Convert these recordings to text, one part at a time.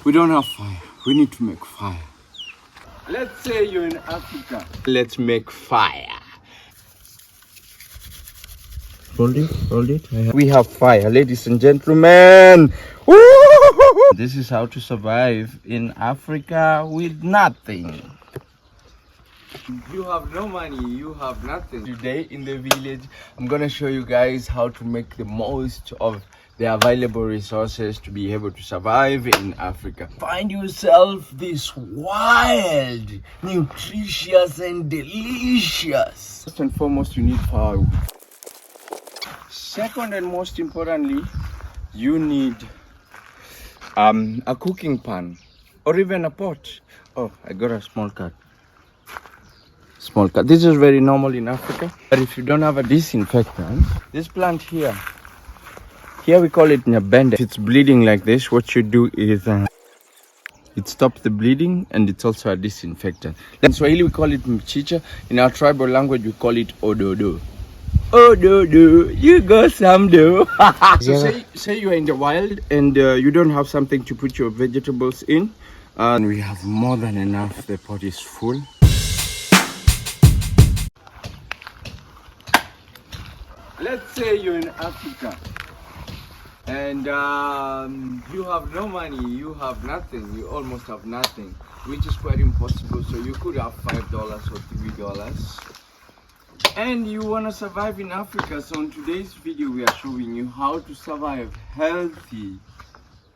We don't have fire. We need to make fire. Let's say you're in Africa. Let's make fire. Hold it. We have fire, ladies and gentlemen. Woo! This is how to survive in Africa with nothing. You have no money, you have nothing. Today in the village, I'm gonna show you guys how to make the most of the available resources to be able to survive in Africa. Find yourself this wild, nutritious and delicious. First and foremost, you need firewood. Second and most importantly, you need a cooking pan or even a pot. Oh, I got a small cat. This is very normal in Africa, but if you don't have a disinfectant, this plant here we call it nyabende. If it's bleeding like this, what you do is it stops the bleeding, and it's also a disinfectant. In Swahili we call it mchicha. In our tribal language we call it ododo. Ododo, you got some do. So say you are in the wild and you don't have something to put your vegetables in, and we have more than enough. The pot is full. Let's say you're in Africa and you have no money, you have nothing, you almost have nothing, which is quite impossible. So you could have $5 or $3 and you want to survive in Africa. So in today's video we are showing you how to survive healthy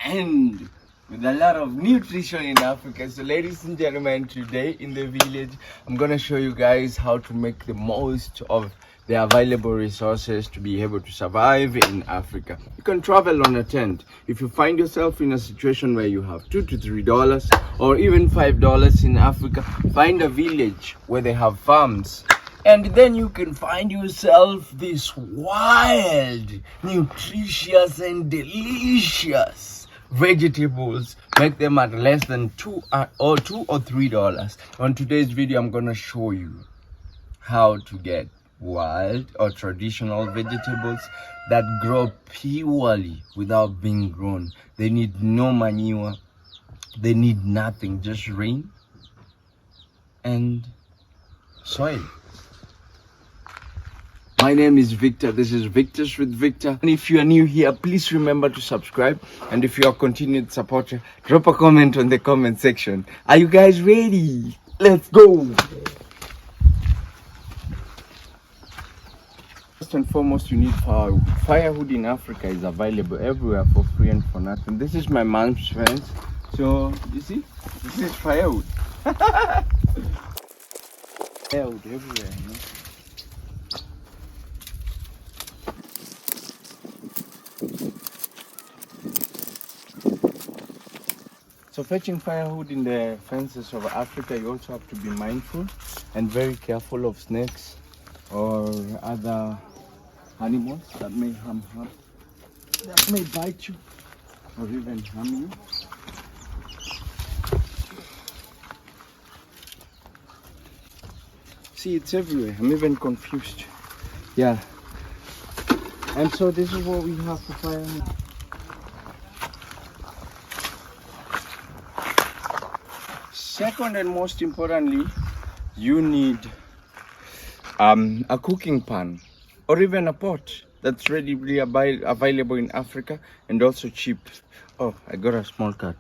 and with a lot of nutrition in Africa. So ladies and gentlemen, today in the village I'm gonna show you guys how to make the most of the available resources to be able to survive in Africa. You can travel on a tent. If you find yourself in a situation where you have $2 to $3 or even $5 in Africa, find a village where they have farms, and then you can find yourself this wild, nutritious and delicious vegetables. Make them at less than $2 or $3. On today's video I'm gonna show you how to get wild or traditional vegetables that grow purely without being grown. They need no manure, they need nothing, just rain and soil. My name is Victor. This is Victors with Victor. And if you are new here, please remember to subscribe. And if you are a continued supporter, drop a comment on the comment section. Are you guys ready? Let's go. First and foremost, you need firewood. Firewood in Africa is available everywhere for free and for nothing. This is my mom's fence. So, you see, this is firewood. Firewood everywhere, you know? So fetching firewood in the fences of Africa, you also have to be mindful and very careful of snakes or other animals that may that may bite you or even harm you. See, it's everywhere. I'm even confused. Yeah. And so this is what we have for firewood. Second and most importantly, you need a cooking pan or even a pot that's readily available in Africa and also cheap. Oh, I got a small cat.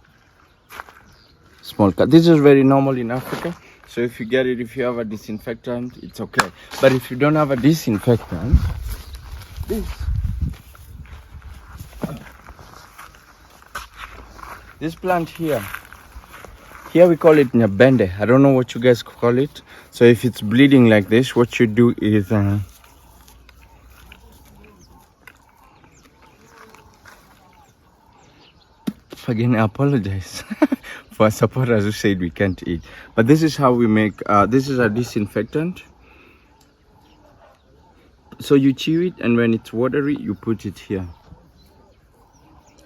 This is very normal in Africa. So if you get it, if you have a disinfectant, it's okay. But if you don't have a disinfectant, this plant here we call it nyabende. I don't know what you guys call it. So if it's bleeding like this, what you do is again, I apologize for supporters who said we can't eat, but this is how we make this is a disinfectant. So you chew it, and when it's watery you put it here.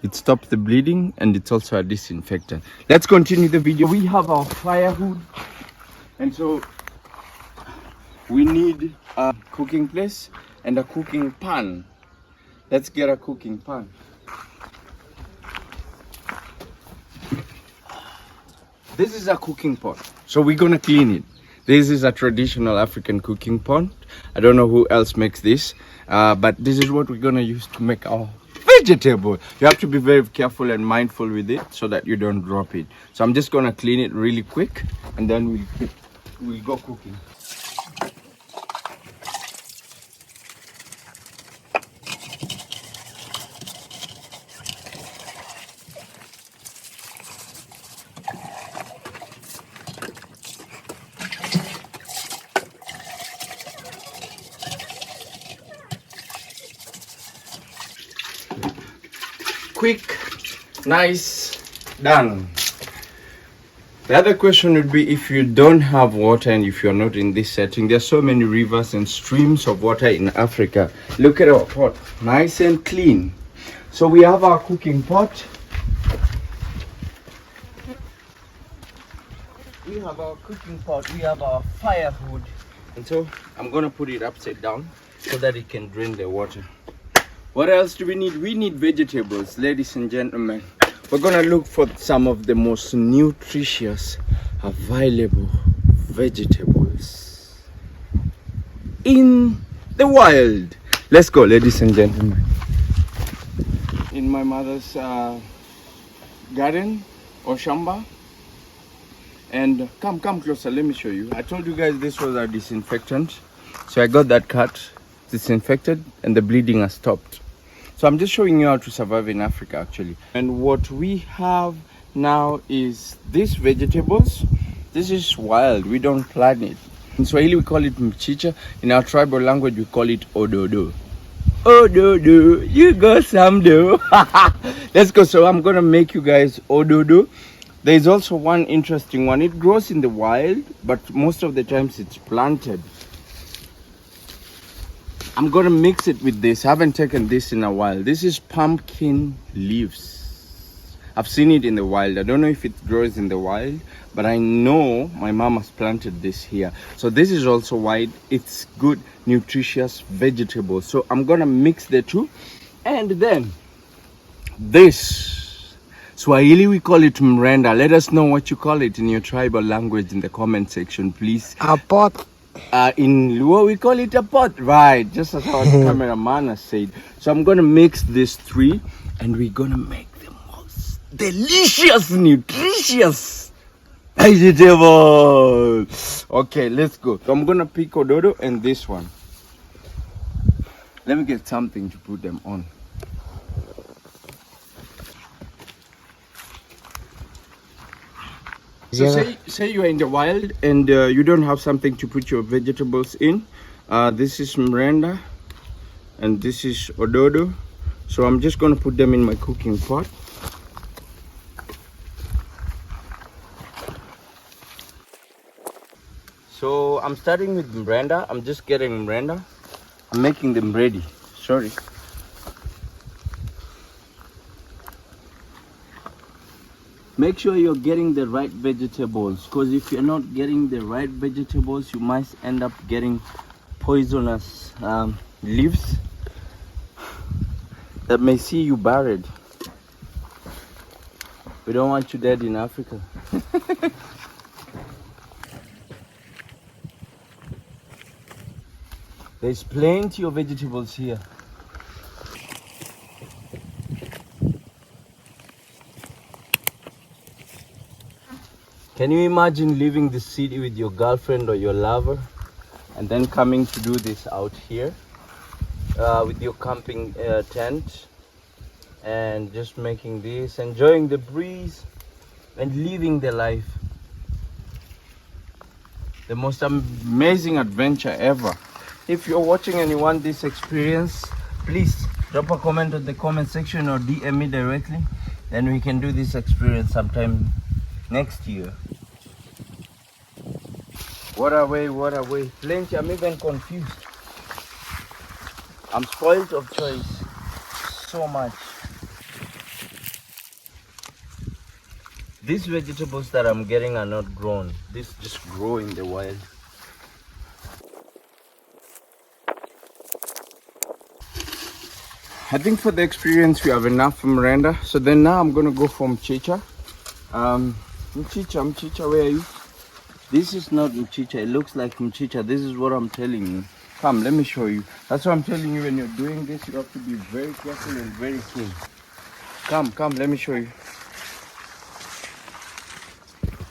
It stops the bleeding, and it's also a disinfectant. Let's continue the video. We have our firewood, and so we need a cooking place and a cooking pan. Let's get a cooking pan. This is a cooking pot, so we're gonna clean it. This is a traditional African cooking pot. I don't know who else makes this, but this is what we're gonna use to make our vegetable. You have to be very careful and mindful with it so that you don't drop it. So I'm just gonna clean it really quick, and then we'll go cooking. Quick, nice, done. The other question would be, if you don't have water and if you're not in this setting, there's so many rivers and streams of water in Africa. Look at our pot, nice and clean. So we have our cooking pot. We have our cooking pot, we have our firewood. And so I'm gonna put it upside down so that it can drain the water. What else do we need? We need vegetables, ladies and gentlemen. We're gonna look for some of the most nutritious available vegetables in the wild. Let's go, ladies and gentlemen. In my mother's garden or shamba. And come closer, let me show you. I told you guys this was our disinfectant. So I got that cut disinfected and the bleeding has stopped. So I'm just showing you how to survive in Africa actually. And what we have now is these vegetables. This is wild, we don't plant it. In Swahili we call it mchicha. In our tribal language we call it ododo. Ododo, you got some dough. Let's go. So I'm gonna make you guys ododo. There's also one interesting one. It grows in the wild, but most of the times it's planted. I'm gonna mix it with this. I haven't taken this in a while. This is pumpkin leaves. I've seen it in the wild. I don't know if it grows in the wild, but I know my mom has planted this here. So this is also white. It's good, nutritious vegetable. So I'm gonna mix the two. And then this, Swahili we call it mrenda. Let us know what you call it in your tribal language in the comment section, please. A pot. In Luo we call it a pot, right? Just as our cameraman has said. So I'm gonna mix these three and we're gonna make the most delicious, nutritious vegetable. Okay, let's go. So I'm gonna pick ododo and this one. Let me get something to put them on. So say you are in the wild and you don't have something to put your vegetables in. This is mrenda and this is ododo. So I'm just going to put them in my cooking pot. So I'm starting with mrenda. I'm just getting mrenda. I'm making them ready. Sorry. Make sure you're getting the right vegetables, because if you're not getting the right vegetables, you might end up getting poisonous leaves that may see you buried. We don't want you dead in Africa. There's plenty of vegetables here. Can you imagine leaving the city with your girlfriend or your lover and then coming to do this out here with your camping tent and just making this, enjoying the breeze and living the life? The most amazing adventure ever. If you're watching and you want this experience, please drop a comment on the comment section or DM me directly. Then we can do this experience sometime next year. What a way, plenty. I'm even confused. I'm spoiled of choice so much. These vegetables that I'm getting are not grown. These just grow in the wild. I think for the experience we have enough from mrenda. So then now I'm gonna go for mchicha. Mchicha, where are you? This is not mchicha. It looks like mchicha. This is what I'm telling you. Come, let me show you. That's what I'm telling you. When you're doing this, you have to be very careful and very keen. Come, let me show you.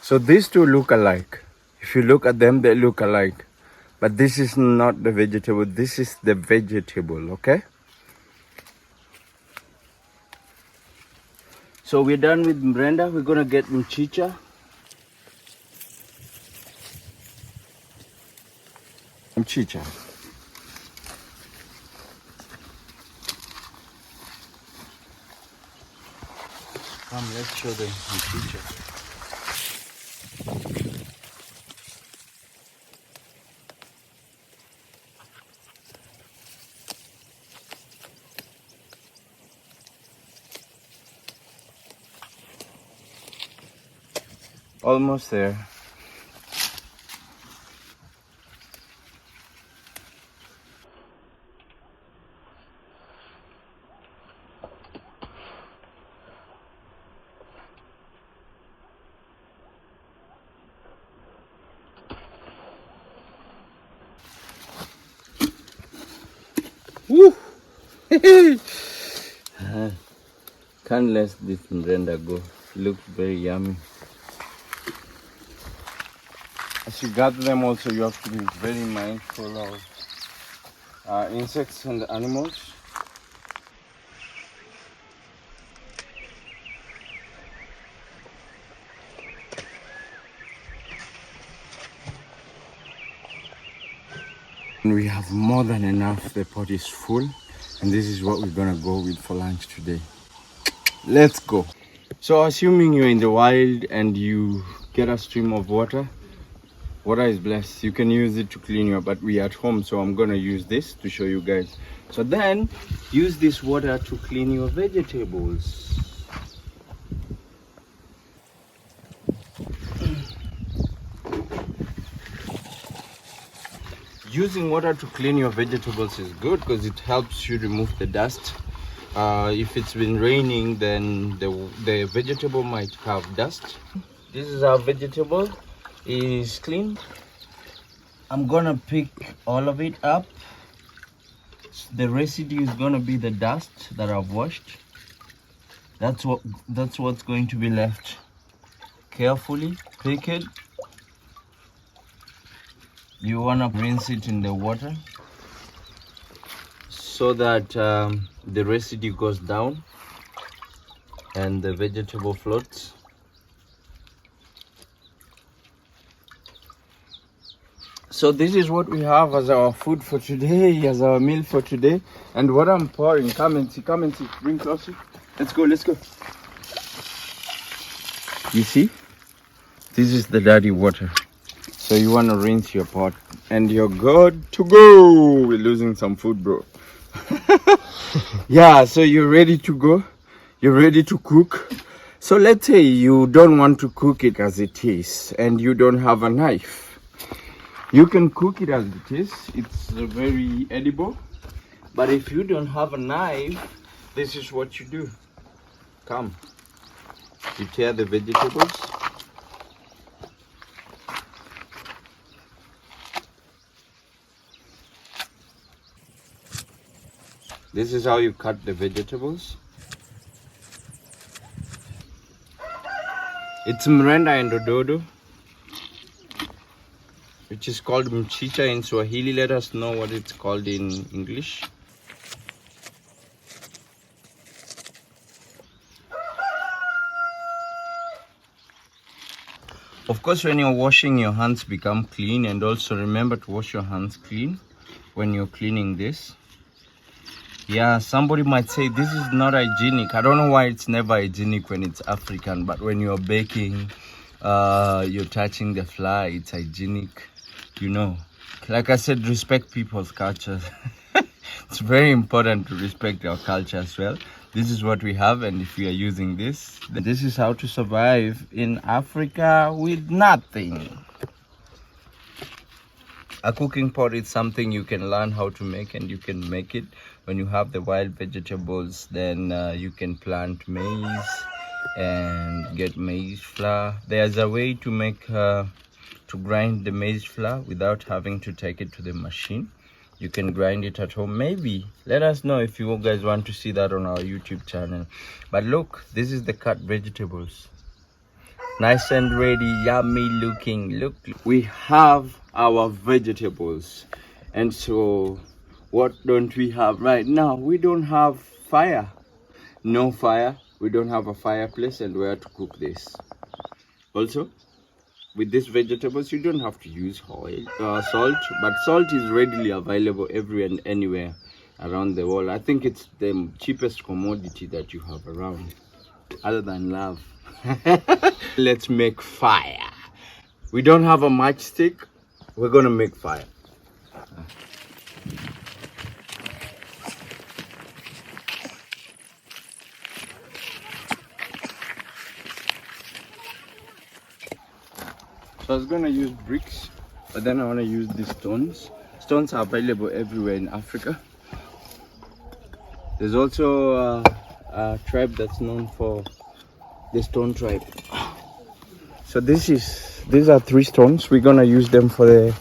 So these two look alike. If you look at them, they look alike. But this is not the vegetable. This is the vegetable, okay? So we're done with Brenda. We're gonna get mchicha. Mchicha. Come, let's show them mchicha. Almost there. Woo! Can't let this Brenda go. It looks very yummy. As you gather them also, you have to be very mindful of insects and animals. And we have more than enough. The pot is full, and this is what we're gonna go with for lunch today. Let's go. So assuming you're in the wild and you get a stream of water, water is blessed. You can use it to clean your, but we're at home, so I'm gonna use this to show you guys. So then use this water to clean your vegetables. Using water to clean your vegetables is good because it helps you remove the dust. If it's been raining, then the vegetable might have dust. This is our vegetable. It is clean. I'm gonna pick all of it up. The residue is gonna be the dust that I've washed. That's what's going to be left. Carefully pick it. You wanna rinse it in the water so that the residue goes down and the vegetable floats. So this is what we have as our food for today, as our meal for today. And what I'm pouring, come and see, bring closer. Let's go. You see, this is the dirty water. So you want to rinse your pot and you're good to go. We're losing some food, bro. Yeah, so you're ready to go. You're ready to cook. So let's say you don't want to cook it as it is and you don't have a knife. You can cook it as it is. It's very edible. But if you don't have a knife, this is what you do. Come. You tear the vegetables. This is how you cut the vegetables. It's mrenda and ododo, which is called mchicha in Swahili. Let us know what it's called in English. Of course, when you're washing, your hands become clean, and also remember to wash your hands clean when you're cleaning this. Yeah, somebody might say this is not hygienic. I don't know why it's never hygienic when it's African, but when you're baking, you're touching the flour, it's hygienic, you know. Like I said, respect people's culture. It's very important to respect our culture as well. This is what we have, and if we are using this, then this is how to survive in Africa with nothing. A cooking pot is something you can learn how to make, and you can make it when you have the wild vegetables. Then you can plant maize, and get maize flour. There's a way to make to grind the maize flour without having to take it to the machine. You can grind it at home. Maybe let us know if you guys want to see that on our YouTube channel. But look, this is the cut vegetables, nice and ready, yummy looking. Look, we have our vegetables. And so what don't we have right now? We don't have fire. No fire. We don't have a fireplace and where to cook this. Also, with these vegetables, you don't have to use salt, but salt is readily available everywhere and anywhere around the world. I think it's the cheapest commodity that you have around, other than love. Let's make fire. We don't have a matchstick. We're gonna make fire. So I was gonna use bricks, but then I wanna use these stones. Stones are available everywhere in Africa. There's also a tribe that's known for the stone tribe. So these are 3 stones. We're gonna use them for the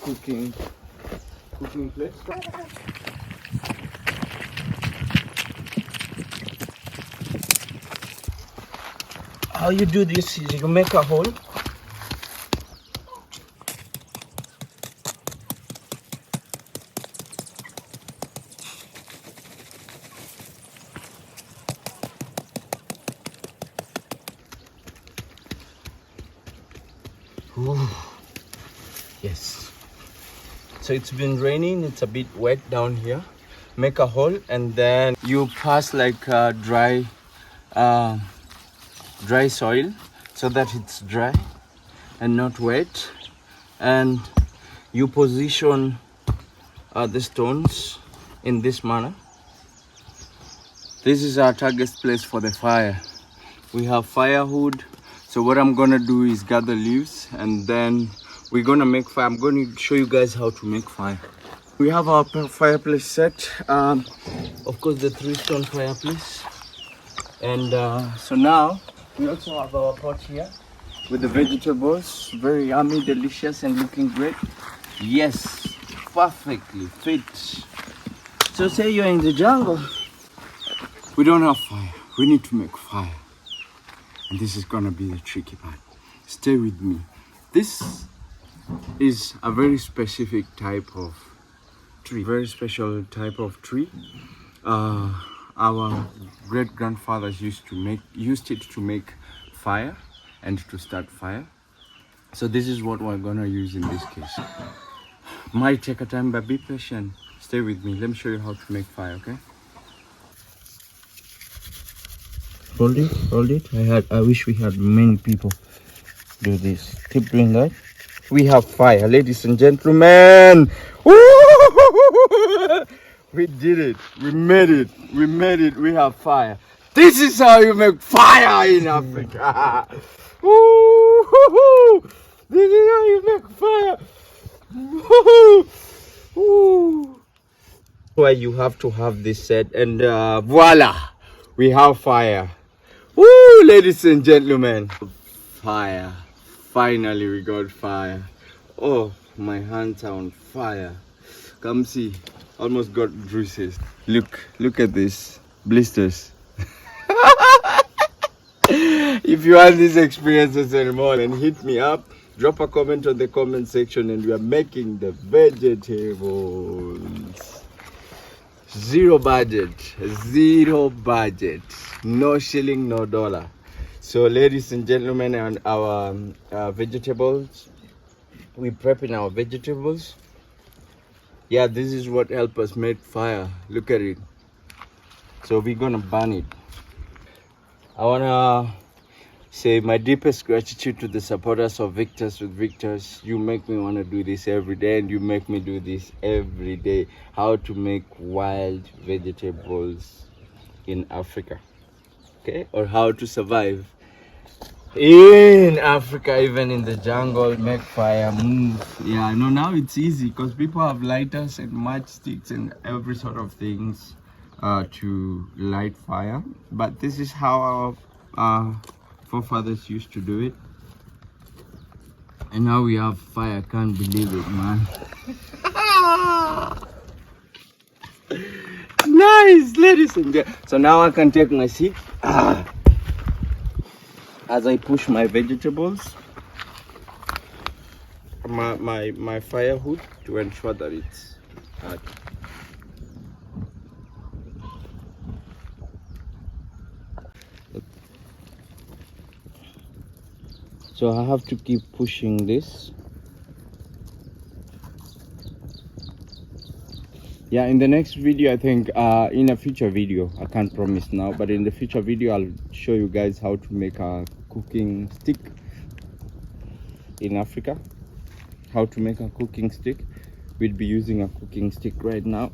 cooking place. How you do this is you make a hole. Ooh. Yes. So it's been raining, it's a bit wet down here. Make a hole and then you pass like dry soil so that it's dry and not wet, and you position the stones in this manner. This is our target place for the fire. We have firewood. So what I'm gonna do is gather leaves and then we're gonna make fire. I'm going to show you guys how to make fire. We have our fireplace set. Of course, the 3-stone fireplace. And so now we also have our pot here with the vegetables. Very yummy, delicious, and looking great. Yes, perfectly fit. So say you're in the jungle. We don't have fire. We need to make fire. And this is gonna be the tricky part. Stay with me. This is a very specific type of tree, very special type of tree. Our great-grandfathers used it to make fire and to start fire. So this is what we're gonna use in this case. Might take a time, but be patient. Stay with me. Let me show you how to make fire, okay? Hold it. I wish we had many people do this. Keep doing that. We have fire, ladies and gentlemen. Woo! We did it. We made it. We have fire. This is how you make fire in Africa. Woo! This is how you make fire. Woo! Why you have to have this set, and voila, we have fire. Woo, ladies and gentlemen, fire. Finally we got fire. Oh, my hands are on fire. Come see, almost got bruises. Look at this, blisters. If you want these experiences anymore, then hit me up. Drop a comment on the comment section and we are making the vegetables. Zero budget, no shilling, no dollar. So ladies and gentlemen, and our vegetables, we prepping our vegetables. Yeah, this is what helped us make fire. Look at it. So we're gonna burn it. I wanna say my deepest gratitude to the supporters of Victors with Victors. You make me want to do this every day, and you make me do this every day. How to make wild vegetables in Africa, okay? Or how to survive in Africa, even in the jungle, make fire, move. Yeah, I know now it's easy because people have lighters and matchsticks and every sort of things to light fire. But this is how our forefathers used to do it. And now we have fire. Can't believe it, man. Nice, ladies and gentlemen. So now I can take my seat as I push my vegetables, my firewood to ensure that it's hot. So I have to keep pushing this. Yeah, in the next video, I think in a future video, I can't promise now, but in the future video I'll show you guys how to make a cooking stick in Africa. How to make a cooking stick. We'll be using a cooking stick right now,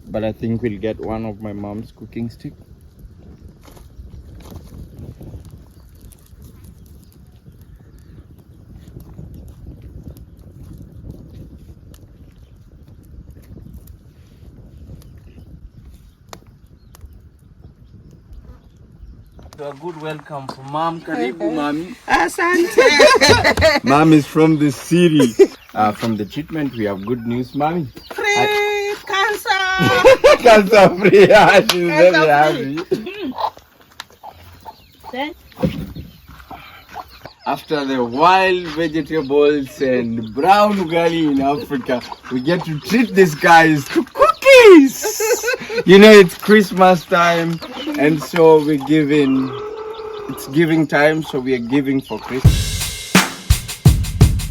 but I think we'll get one of my mom's cooking stick. A good welcome for Mom. Karibu, Mami. Asante. Mom is from the city. From the treatment, we have good news, Mami. Free cancer. Cancer free. Yeah, she's very happy. After the wild vegetables and brown ugali in Africa, we get to treat these guys to cookies. You know, it's Christmas time, and so we're giving. It's giving time, so we are giving for Christmas.